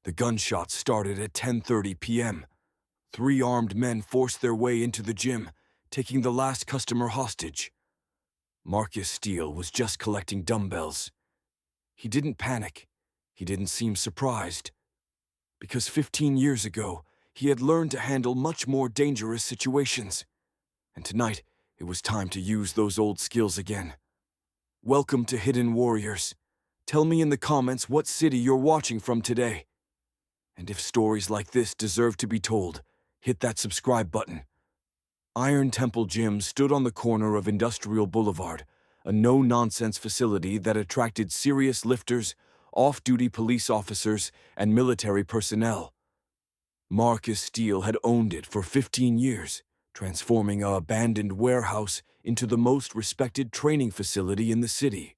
The gunshots started at 10:30 p.m. Three armed men forced their way into the gym, taking the last customer hostage. Marcus Steele was just collecting dumbbells. He didn't panic. He didn't seem surprised. Because 15 years ago, he had learned to handle much more dangerous situations. And tonight, it was time to use those old skills again. Welcome to Hidden Warriors. Tell me in the comments what city you're watching from today. And if stories like this deserve to be told, hit that subscribe button. Iron Temple Gym stood on the corner of Industrial Boulevard, a no-nonsense facility that attracted serious lifters, off-duty police officers, and military personnel. Marcus Steele had owned it for 15 years, transforming an abandoned warehouse into the most respected training facility in the city.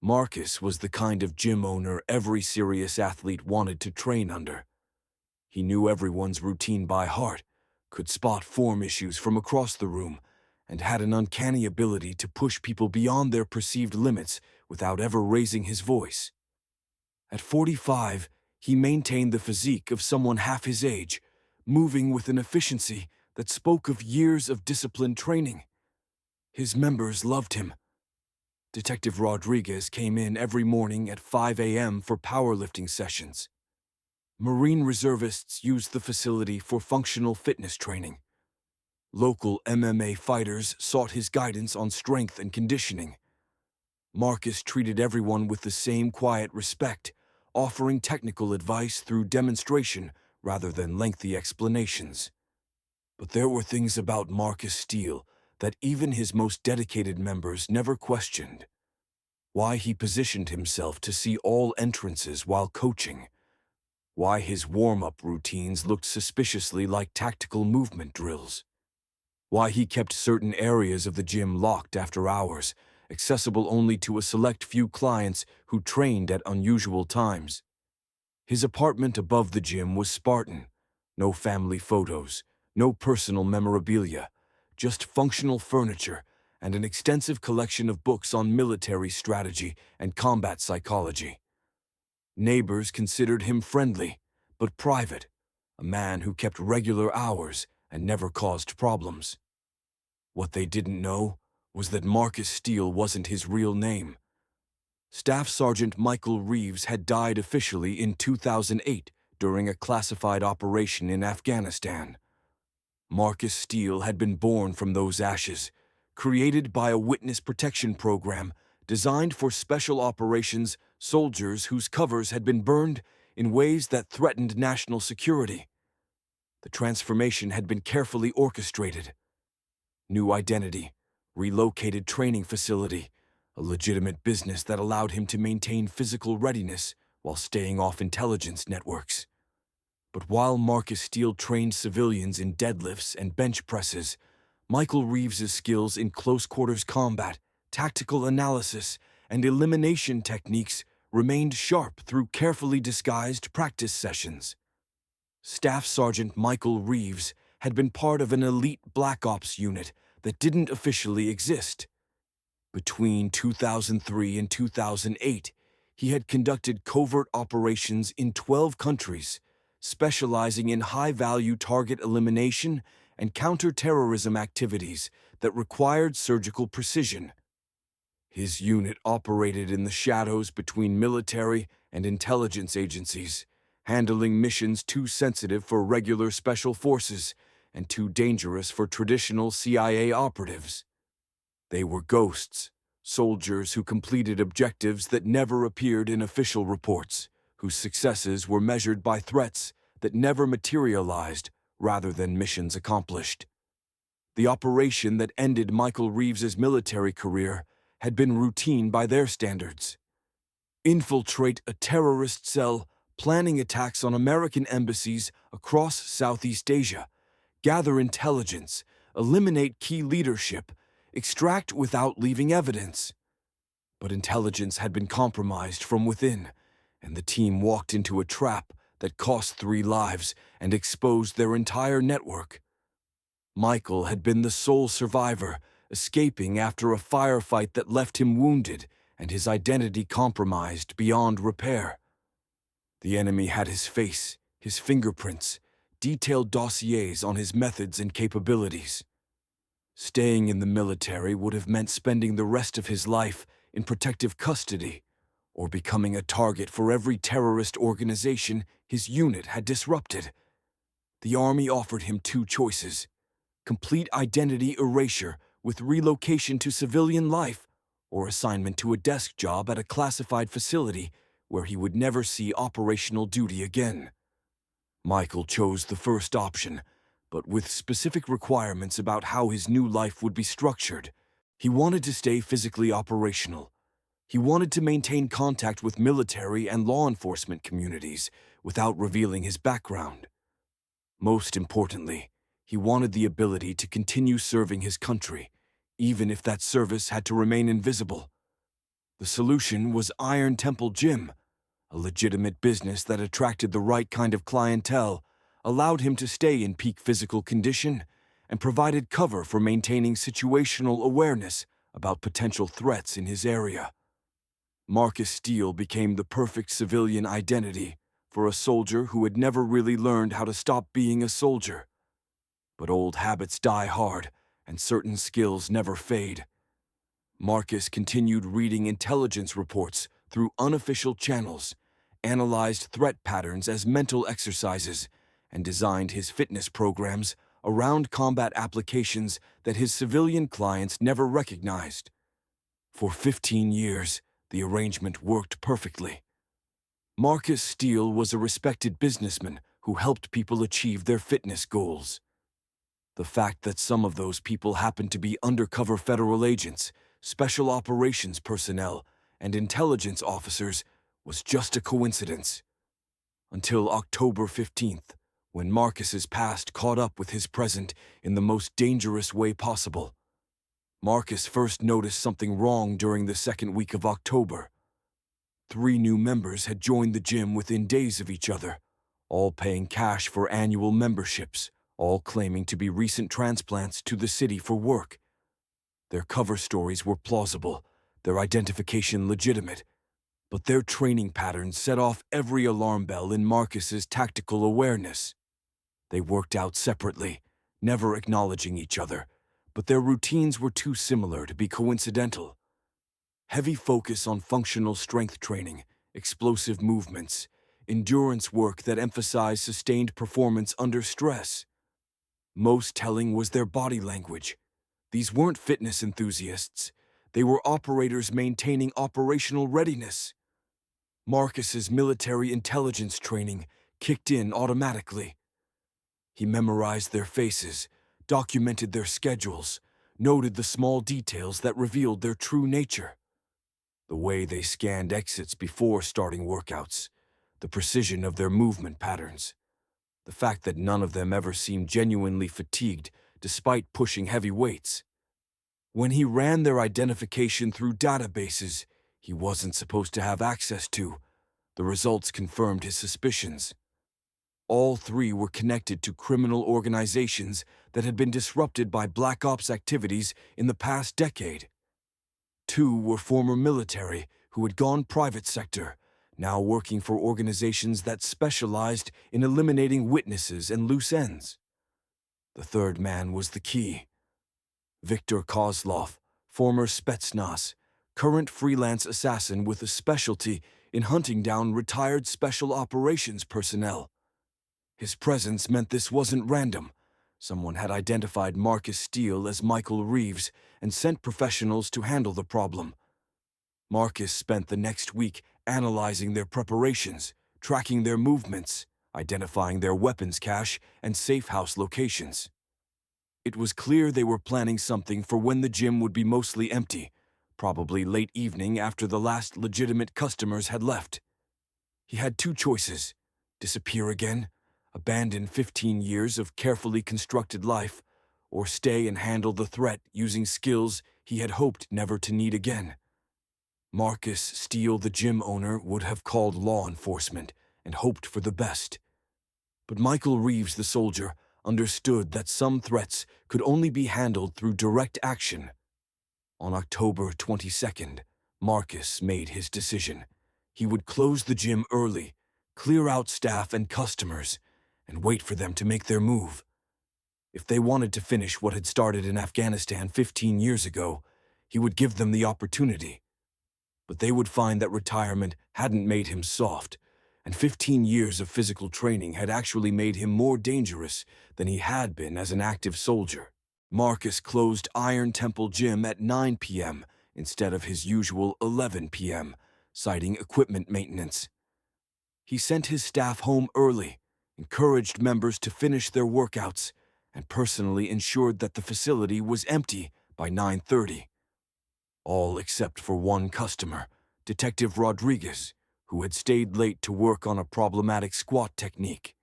Marcus was the kind of gym owner every serious athlete wanted to train under. He knew everyone's routine by heart, could spot form issues from across the room, and had an uncanny ability to push people beyond their perceived limits without ever raising his voice. At 45, he maintained the physique of someone half his age, moving with an efficiency that spoke of years of disciplined training. His members loved him. Detective Rodriguez came in every morning at 5 a.m. for powerlifting sessions. Marine reservists used the facility for functional fitness training. Local MMA fighters sought his guidance on strength and conditioning. Marcus treated everyone with the same quiet respect, offering technical advice through demonstration rather than lengthy explanations. But there were things about Marcus Steele that even his most dedicated members never questioned. Why he positioned himself to see all entrances while coaching. Why his warm-up routines looked suspiciously like tactical movement drills. Why he kept certain areas of the gym locked after hours, accessible only to a select few clients who trained at unusual times. His apartment above the gym was Spartan. No family photos, no personal memorabilia, just functional furniture and an extensive collection of books on military strategy and combat psychology. Neighbors considered him friendly, but private, a man who kept regular hours and never caused problems. What they didn't know was that Marcus Steele wasn't his real name. Staff Sergeant Michael Reeves had died officially in 2008 during a classified operation in Afghanistan. Marcus Steele had been born from those ashes, created by a witness protection program designed for special operations soldiers whose covers had been burned in ways that threatened national security. The transformation had been carefully orchestrated. New identity, relocated training facility, a legitimate business that allowed him to maintain physical readiness while staying off intelligence networks. But while Marcus Steele trained civilians in deadlifts and bench presses, Michael Reeves' skills in close-quarters combat, tactical analysis, and elimination techniques remained sharp through carefully disguised practice sessions. Staff Sergeant Michael Reeves had been part of an elite Black Ops unit that didn't officially exist. Between 2003 and 2008, he had conducted covert operations in 12 countries, specializing in high-value target elimination and counter-terrorism activities that required surgical precision. His unit operated in the shadows between military and intelligence agencies, handling missions too sensitive for regular special forces and too dangerous for traditional CIA operatives. They were ghosts, soldiers who completed objectives that never appeared in official reports, whose successes were measured by threats that never materialized rather than missions accomplished. The operation that ended Michael Reeves' military career had been routine by their standards. Infiltrate a terrorist cell planning attacks on American embassies across Southeast Asia, gather intelligence, eliminate key leadership, extract without leaving evidence. But intelligence had been compromised from within, and the team walked into a trap that cost 3 lives and exposed their entire network. Michael had been the sole survivor, escaping after a firefight that left him wounded and his identity compromised beyond repair. The enemy had his face, his fingerprints, detailed dossiers on his methods and capabilities. Staying in the military would have meant spending the rest of his life in protective custody, or becoming a target for every terrorist organization his unit had disrupted. The Army offered him two choices: complete identity erasure with relocation to civilian life, or assignment to a desk job at a classified facility where he would never see operational duty again. Michael chose the first option, but with specific requirements about how his new life would be structured. He wanted to stay physically operational. He wanted to maintain contact with military and law enforcement communities without revealing his background. Most importantly, he wanted the ability to continue serving his country, even if that service had to remain invisible. The solution was Iron Temple Gym, a legitimate business that attracted the right kind of clientele, allowed him to stay in peak physical condition, and provided cover for maintaining situational awareness about potential threats in his area. Marcus Steele became the perfect civilian identity for a soldier who had never really learned how to stop being a soldier. But old habits die hard, and certain skills never fade. Marcus continued reading intelligence reports through unofficial channels, analyzed threat patterns as mental exercises, and designed his fitness programs around combat applications that his civilian clients never recognized. For 15 years, the arrangement worked perfectly. Marcus Steele was a respected businessman who helped people achieve their fitness goals. The fact that some of those people happened to be undercover federal agents, special operations personnel, and intelligence officers was just a coincidence. Until October 15th, when Marcus's past caught up with his present in the most dangerous way possible. Marcus first noticed something wrong during the second week of October. 3 new members had joined the gym within days of each other, all paying cash for annual memberships, all claiming to be recent transplants to the city for work. Their cover stories were plausible, their identification legitimate, but their training patterns set off every alarm bell in Marcus's tactical awareness. They worked out separately, never acknowledging each other, but their routines were too similar to be coincidental. Heavy focus on functional strength training, explosive movements, endurance work that emphasized sustained performance under stress. Most telling was their body language. These weren't fitness enthusiasts. They were operators maintaining operational readiness. Marcus's military intelligence training kicked in automatically. He memorized their faces, documented their schedules, noted the small details that revealed their true nature. The way they scanned exits before starting workouts, the precision of their movement patterns, the fact that none of them ever seemed genuinely fatigued despite pushing heavy weights. When he ran their identification through databases he wasn't supposed to have access to, the results confirmed his suspicions. All 3 were connected to criminal organizations that had been disrupted by Black Ops activities in the past decade. 2 were former military who had gone private sector, now working for organizations that specialized in eliminating witnesses and loose ends. The third man was the key. Viktor Kozlov, former Spetsnaz, current freelance assassin with a specialty in hunting down retired special operations personnel. His presence meant this wasn't random. Someone had identified Marcus Steele as Michael Reeves and sent professionals to handle the problem. Marcus spent the next week analyzing their preparations, tracking their movements, identifying their weapons cache and safe house locations. It was clear they were planning something for when the gym would be mostly empty, probably late evening after the last legitimate customers had left. He had 2 choices: disappear again, abandon 15 years of carefully constructed life, or stay and handle the threat using skills he had hoped never to need again. Marcus Steele, the gym owner, would have called law enforcement and hoped for the best. But Michael Reeves, the soldier, understood that some threats could only be handled through direct action. On October 22nd, Marcus made his decision. He would close the gym early, clear out staff and customers, and wait for them to make their move. If they wanted to finish what had started in Afghanistan 15 years ago, he would give them the opportunity. But they would find that retirement hadn't made him soft, and 15 years of physical training had actually made him more dangerous than he had been as an active soldier. Marcus closed Iron Temple Gym at 9 p.m. instead of his usual 11 p.m., citing equipment maintenance. He sent his staff home early, encouraged members to finish their workouts, and personally ensured that the facility was empty by 9:30. All except for one customer, Detective Rodriguez, who had stayed late to work on a problematic squat technique.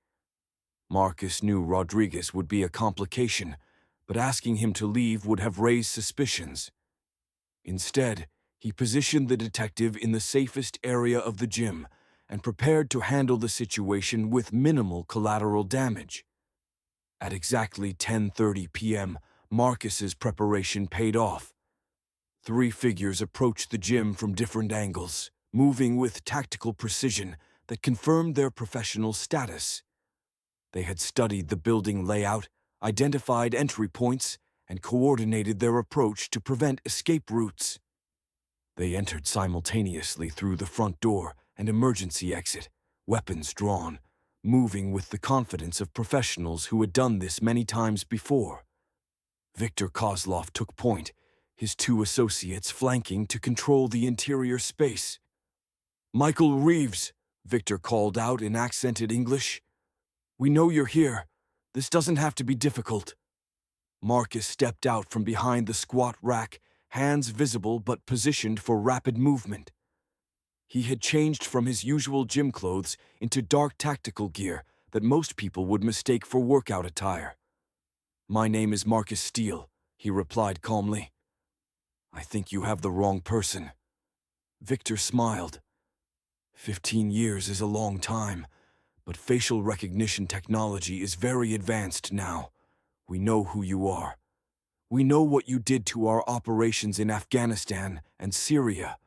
Marcus knew Rodriguez would be a complication, but asking him to leave would have raised suspicions. Instead, he positioned the detective in the safest area of the gym and prepared to handle the situation with minimal collateral damage. At exactly 10:30 p.m., Marcus's preparation paid off. 3 figures approached the gym from different angles, moving with tactical precision that confirmed their professional status. They had studied the building layout, identified entry points, and coordinated their approach to prevent escape routes. They entered simultaneously through the front door and emergency exit, weapons drawn, moving with the confidence of professionals who had done this many times before. Victor Kozlov took point, his 2 associates flanking to control the interior space. "Michael Reeves," Victor called out in accented English. "We know you're here. This doesn't have to be difficult." Marcus stepped out from behind the squat rack, hands visible but positioned for rapid movement. He had changed from his usual gym clothes into dark tactical gear that most people would mistake for workout attire. "My name is Marcus Steele," he replied calmly. "I think you have the wrong person." Victor smiled. 15 years is a long time, but facial recognition technology is very advanced now. We know who you are. We know what you did to our operations in Afghanistan and Syria.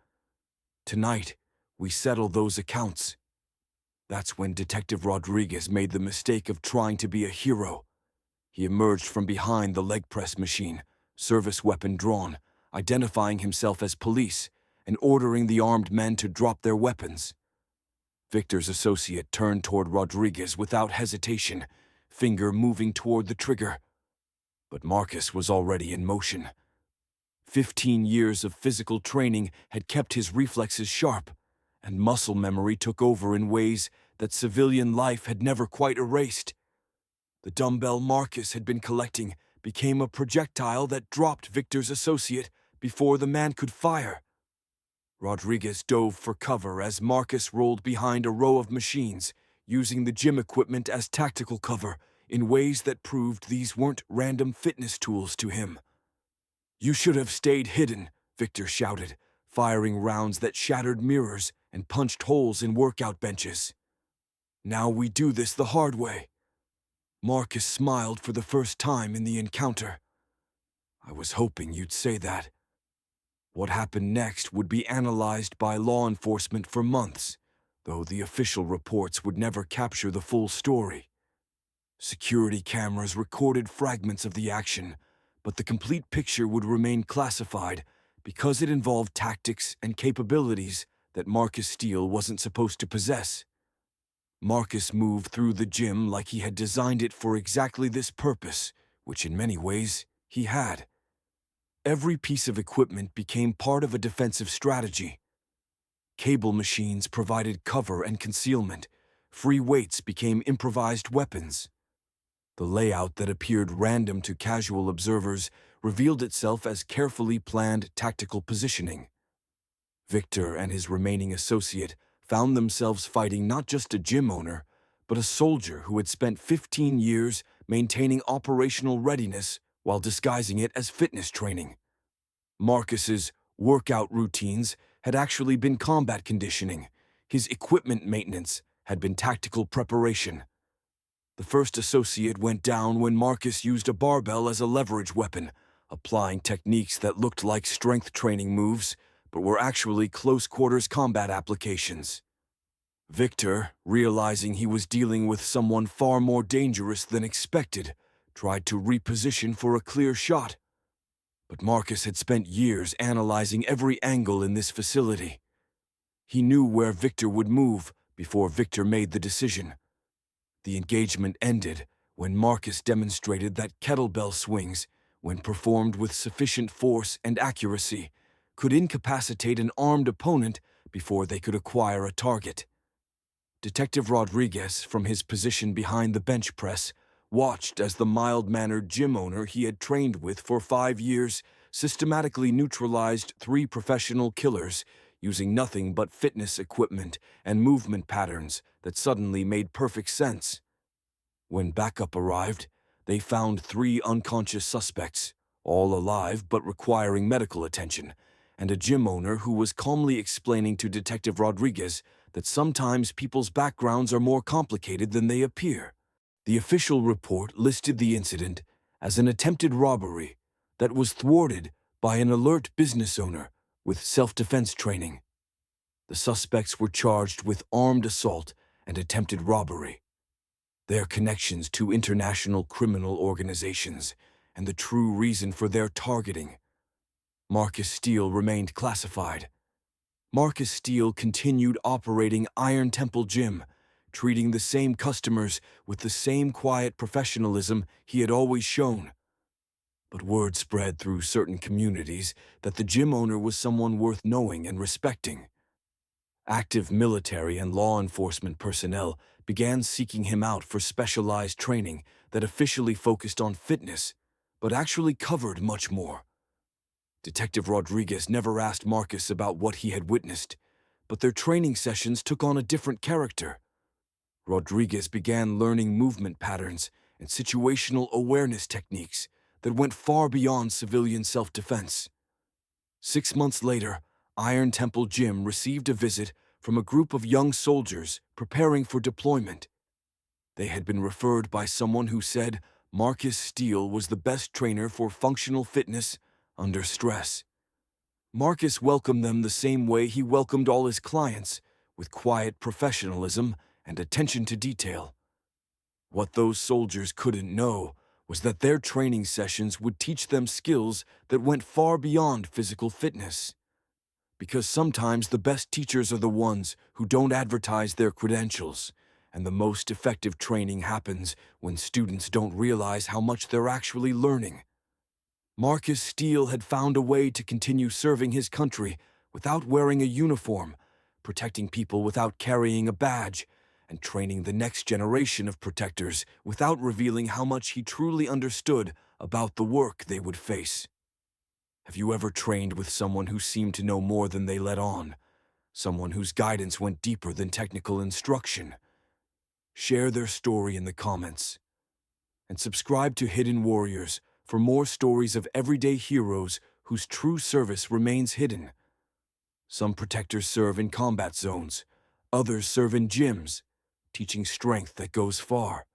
Tonight, we settle those accounts. That's when Detective Rodriguez made the mistake of trying to be a hero. He emerged from behind the leg press machine, service weapon drawn, identifying himself as police and ordering the armed men to drop their weapons. Victor's associate turned toward Rodriguez without hesitation, finger moving toward the trigger. But Marcus was already in motion. 15 years of physical training had kept his reflexes sharp, and muscle memory took over in ways that civilian life had never quite erased. The dumbbell Marcus had been collecting became a projectile that dropped Victor's associate before the man could fire. Rodriguez dove for cover as Marcus rolled behind a row of machines, using the gym equipment as tactical cover in ways that proved these weren't random fitness tools to him. "You should have stayed hidden," Victor shouted, firing rounds that shattered mirrors and punched holes in workout benches. "Now we do this the hard way." Marcus smiled for the first time in the encounter. "I was hoping you'd say that." What happened next would be analyzed by law enforcement for months, though the official reports would never capture the full story. Security cameras recorded fragments of the action, but the complete picture would remain classified because it involved tactics and capabilities that Marcus Steele wasn't supposed to possess. Marcus moved through the gym like he had designed it for exactly this purpose, which in many ways he had. Every piece of equipment became part of a defensive strategy. Cable machines provided cover and concealment. Free weights became improvised weapons. The layout that appeared random to casual observers revealed itself as carefully planned tactical positioning. Victor and his remaining associate found themselves fighting not just a gym owner, but a soldier who had spent 15 years maintaining operational readiness while disguising it as fitness training. Marcus's workout routines had actually been combat conditioning. His equipment maintenance had been tactical preparation. The first associate went down when Marcus used a barbell as a leverage weapon, applying techniques that looked like strength training moves, but were actually close-quarters combat applications. Victor, realizing he was dealing with someone far more dangerous than expected, tried to reposition for a clear shot. But Marcus had spent years analyzing every angle in this facility. He knew where Victor would move before Victor made the decision. The engagement ended when Marcus demonstrated that kettlebell swings, when performed with sufficient force and accuracy, could incapacitate an armed opponent before they could acquire a target. Detective Rodriguez, from his position behind the bench press, watched as the mild-mannered gym owner he had trained with for 5 years systematically neutralized 3 professional killers using nothing but fitness equipment and movement patterns that suddenly made perfect sense. When backup arrived, they found 3 unconscious suspects, all alive but requiring medical attention, and a gym owner who was calmly explaining to Detective Rodriguez that sometimes people's backgrounds are more complicated than they appear. The official report listed the incident as an attempted robbery that was thwarted by an alert business owner with self-defense training. The suspects were charged with armed assault and attempted robbery. Their connections to international criminal organizations and the true reason for their targeting. Marcus Steele remained classified. Marcus Steele continued operating Iron Temple Gym, treating the same customers with the same quiet professionalism he had always shown. But word spread through certain communities that the gym owner was someone worth knowing and respecting. Active military and law enforcement personnel began seeking him out for specialized training that officially focused on fitness, but actually covered much more. Detective Rodriguez never asked Marcus about what he had witnessed, but their training sessions took on a different character. Rodriguez began learning movement patterns and situational awareness techniques that went far beyond civilian self-defense. 6 months later, Iron Temple Gym received a visit from a group of young soldiers preparing for deployment. They had been referred by someone who said Marcus Steele was the best trainer for functional fitness under stress. Marcus welcomed them the same way he welcomed all his clients, with quiet professionalism and attention to detail. What those soldiers couldn't know was that their training sessions would teach them skills that went far beyond physical fitness. Because sometimes the best teachers are the ones who don't advertise their credentials, and the most effective training happens when students don't realize how much they're actually learning. Marcus Steele had found a way to continue serving his country without wearing a uniform, protecting people without carrying a badge, and training the next generation of protectors without revealing how much he truly understood about the work they would face. Have you ever trained with someone who seemed to know more than they let on? Someone whose guidance went deeper than technical instruction? Share their story in the comments. And subscribe to Hidden Warriors for more stories of everyday heroes whose true service remains hidden. Some protectors serve in combat zones, others serve in gyms, teaching strength that goes far.